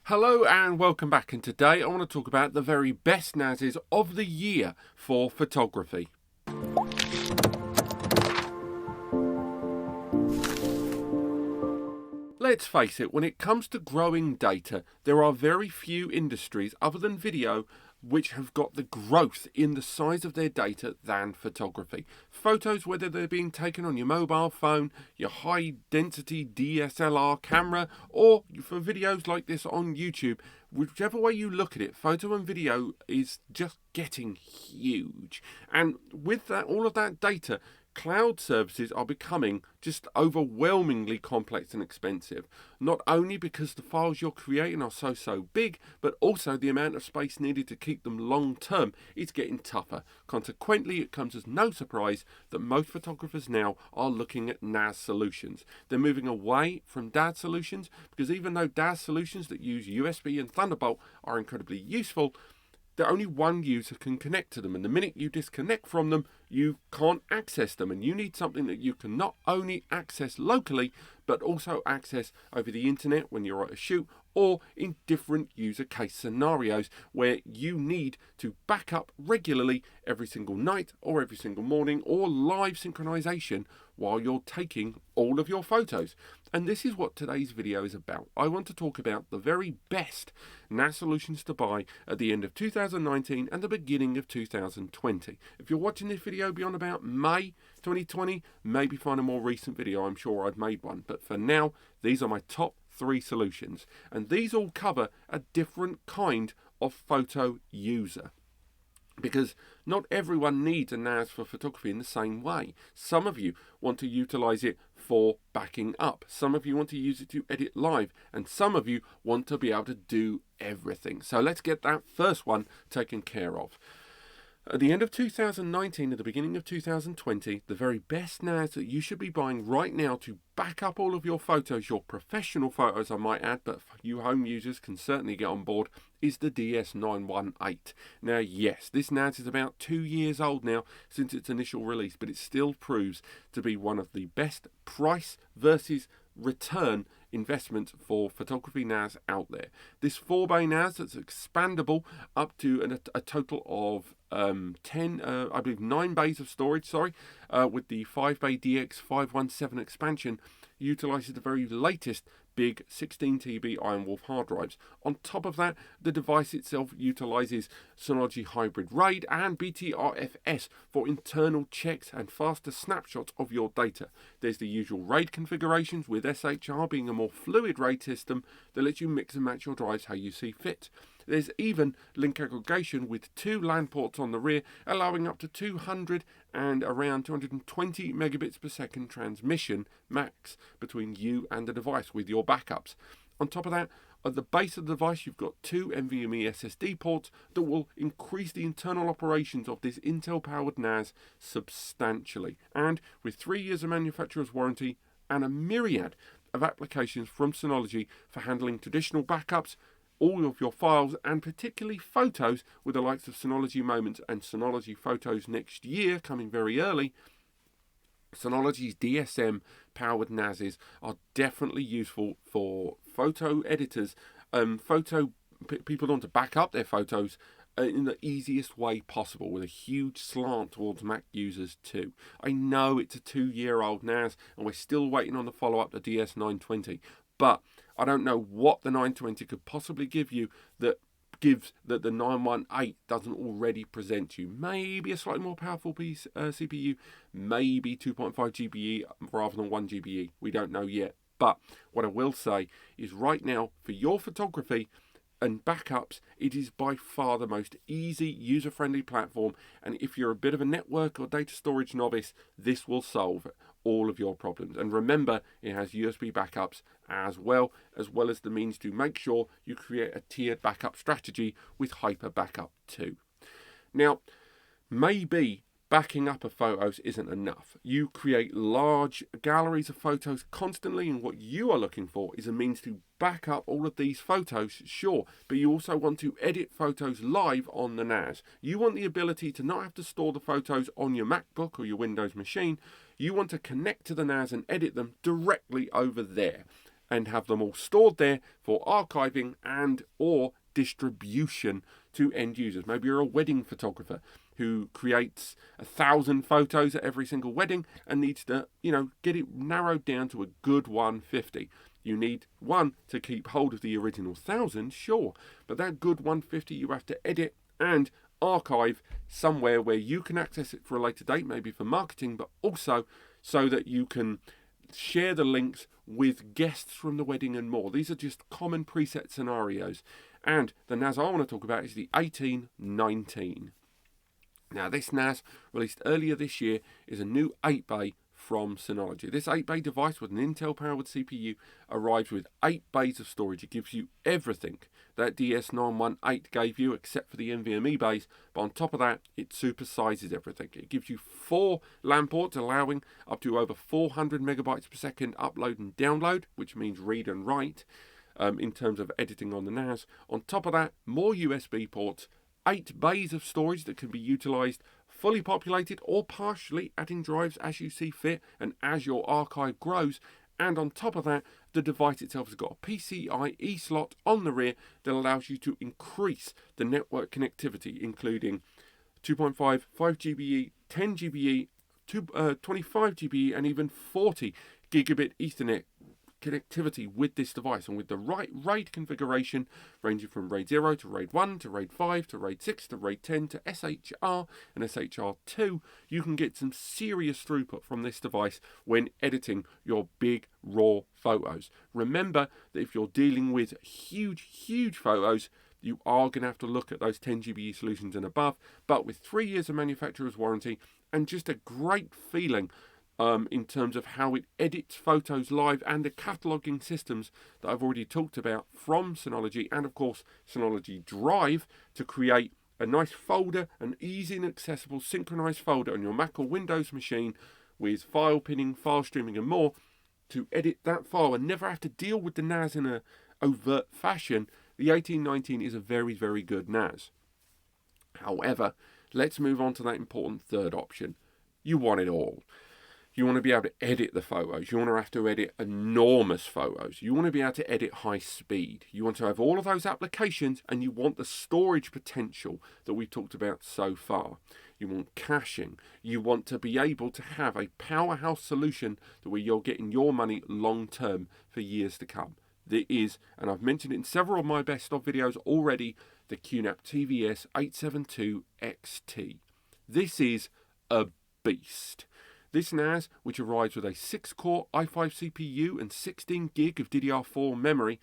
Hello and welcome back, and today I want to talk about the very best NASes of the year for photography. Let's face it, when it comes to growing data, there are very few industries other than video which have got the growth in the size of their data than photography. Photos, whether they're being taken on your mobile phone, your high density DSLR camera, or for videos like this on YouTube, whichever way you look at it, photo and video is just getting huge. And with that, all of that data, cloud services are becoming just overwhelmingly complex and expensive. Not only because the files you're creating are so big, but also the amount of space needed to keep them long term is getting tougher. Consequently, it comes as no surprise that most photographers now are looking at NAS solutions. They're moving away from DAS solutions because even though DAS solutions that use USB and Thunderbolt are incredibly useful, that only one user can connect to them, and the minute you disconnect from them, you can't access them, and you need something that you can not only access locally, but also access over the internet when you're at a shoot, or in different user case scenarios where you need to back up regularly every single night or every single morning, or live synchronization while you're taking all of your photos. And this is what today's video is about. I want to talk about the very best NAS solutions to buy at the end of 2019 and the beginning of 2020. If you're watching this video beyond about May 2020, maybe find a more recent video. I'm sure I've made one. But for now, these are my top 3 solutions. And these all cover a different kind of photo user, because not everyone needs a NAS for photography in the same way. Some of you want to utilize it for backing up. Some of you want to use it to edit live. And some of you want to be able to do everything. So let's get that first one taken care of. At the end of 2019, at the beginning of 2020, the very best NAS that you should be buying right now to back up all of your photos, your professional photos I might add, but you home users can certainly get on board, is the DS918. Now yes, this NAS is about 2 years old now since its initial release, but it still proves to be one of the best price versus return investments for photography NAS out there. This 4-bay NAS that's expandable up to a total of 9 bays of storage, with the 5-bay DX517 expansion, utilizes the very latest big 16 TB Iron Wolf hard drives. On top of that, the device itself utilizes Synology Hybrid RAID and BTRFS for internal checks and faster snapshots of your data. There's the usual RAID configurations, with SHR being a more fluid RAID system that lets you mix and match your drives how you see fit. There's even link aggregation with 2 LAN ports on the rear, allowing up to 200 and around 220 megabits per second transmission max between you and the device with your backups. On top of that, at the base of the device, you've got 2 NVMe SSD ports that will increase the internal operations of this Intel-powered NAS substantially. And with 3 years of manufacturer's warranty and a myriad of applications from Synology for handling traditional backups, all of your files, and particularly photos, with the likes of Synology Moments and Synology Photos next year coming very early, Synology's DSM powered NASes are definitely useful for photo editors, people want to back up their photos in the easiest way possible, with a huge slant towards Mac users too. I know it's a 2-year-old NAS and we're still waiting on the follow-up, the DS920, but I don't know what the 920 could possibly give you that gives that the 918 doesn't already present you. Maybe a slightly more powerful CPU, maybe 2.5 GBE rather than 1 GBE. We don't know yet. But what I will say is right now, for your photography and backups, it is by far the most easy, user-friendly platform. And if you're a bit of a network or data storage novice, this will solve all of your problems. And remember, it has USB backups as well as the means to make sure you create a tiered backup strategy with hyper backup too. Now, maybe backing up of photos isn't enough. You create large galleries of photos constantly, and what you are looking for is a means to back up all of these photos, sure, but you also want to edit photos live on the NAS. You want the ability to not have to store the photos on your MacBook or your Windows machine. You want to connect to the NAS and edit them directly over there. and have them all stored there for archiving and or distribution to end users. Maybe you're a wedding photographer who creates 1,000 photos at every single wedding and needs to, get it narrowed down to a good 150. You need one to keep hold of the original 1,000, sure, but that good 150 you have to edit and archive somewhere where you can access it for a later date, maybe for marketing, but also so that you can share the links with guests from the wedding and more. These are just common preset scenarios. And the NAS I want to talk about is the 1819. Now, this NAS, released earlier this year, is a new 8-bay from Synology. This 8-bay device with an Intel-powered CPU arrives with 8 bays of storage. It gives you everything that DS918 gave you, except for the NVMe bays, but on top of that, it supersizes everything. It gives you 4 LAN ports, allowing up to over 400 megabytes per second upload and download, which means read and write, in terms of editing on the NAS. On top of that, more USB ports, 8 bays of storage that can be utilized fully populated or partially, adding drives as you see fit and as your archive grows. And on top of that, the device itself has got a PCIe slot on the rear that allows you to increase the network connectivity, including 2.5, 5 GBE, 10 GBE, 25 GBE, and even 40 gigabit Ethernet connectivity with this device. And with the right RAID configuration, ranging from RAID 0 to RAID 1 to RAID 5 to RAID 6 to RAID 10 to SHR and SHR2, you can get some serious throughput from this device when editing your big raw photos. Remember that if you're dealing with huge photos, you are going to have to look at those 10 GBE solutions and above, but with 3 years of manufacturer's warranty and just a great feeling in terms of how it edits photos live, and the cataloging systems that I've already talked about from Synology, and of course Synology Drive, to create a nice folder, an easy and accessible synchronized folder on your Mac or Windows machine with file pinning, file streaming and more, to edit that file and never have to deal with the NAS in an overt fashion. The 1819 is a very good NAS. However, let's move on to that important third option. You want it all. You want to be able to edit the photos. You want to have to edit enormous photos. You want to be able to edit high speed. You want to have all of those applications, and you want the storage potential that we've talked about so far. You want caching. You want to be able to have a powerhouse solution that where you're getting your money long term for years to come. There is, and I've mentioned it in several of my best of videos already, the QNAP TVS 872 XT. This is a beast. This NAS, which arrives with a 6-core i5 CPU and 16 gig of DDR4 memory,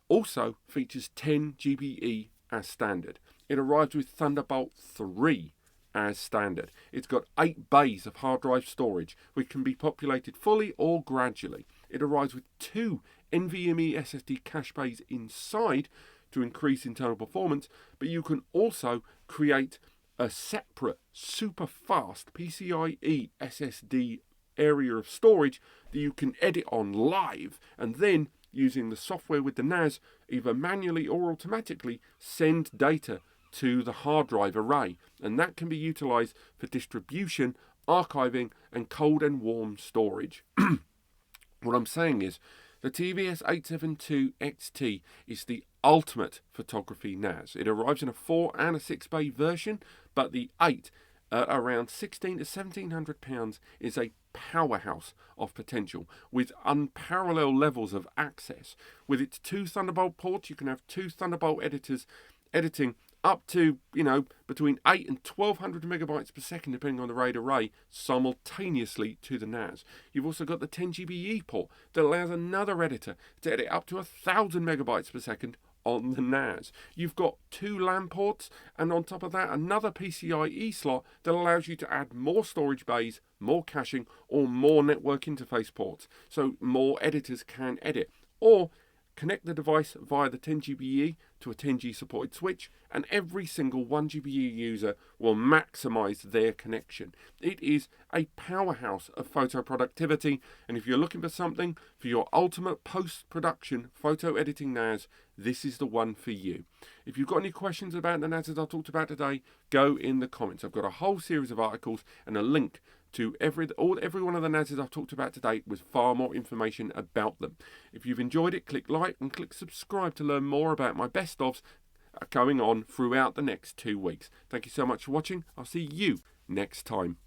also features 10 GBE as standard. It arrives with Thunderbolt 3 as standard. It's got 8 bays of hard drive storage, which can be populated fully or gradually. It arrives with 2 NVMe SSD cache bays inside to increase internal performance, but you can also create a separate super fast PCIe SSD area of storage that you can edit on live, and then using the software with the NAS, either manually or automatically send data to the hard drive array, and that can be utilized for distribution, archiving and cold and warm storage. What I'm saying is the TVS 872 XT is the ultimate photography NAS. It arrives in a 4 and a 6 bay version, but the 8 around £1,600 to £1,700 is a powerhouse of potential with unparalleled levels of access. With its 2 Thunderbolt ports, you can have 2 Thunderbolt editors editing up to, between 8 and 1200 megabytes per second, depending on the RAID array, simultaneously to the NAS. You've also got the 10 GBE port that allows another editor to edit up to 1000 megabytes per second on the NAS. You've got 2 LAN ports, and on top of that, another PCIe slot that allows you to add more storage bays, more caching, or more network interface ports, so more editors can edit. Or connect the device via the 10 GBE to a 10G supported switch, and every single 1 GBE user will maximize their connection. It is a powerhouse of photo productivity, and if you're looking for something for your ultimate post-production photo editing NAS, this is the one for you. If you've got any questions about the NAS that I talked about today, go in the comments. I've got a whole series of articles and a link to every one of the NASs I've talked about today with far more information about them. If you've enjoyed it, click like and click subscribe to learn more about my best ofs going on throughout the next 2 weeks. Thank you so much for watching. I'll see you next time.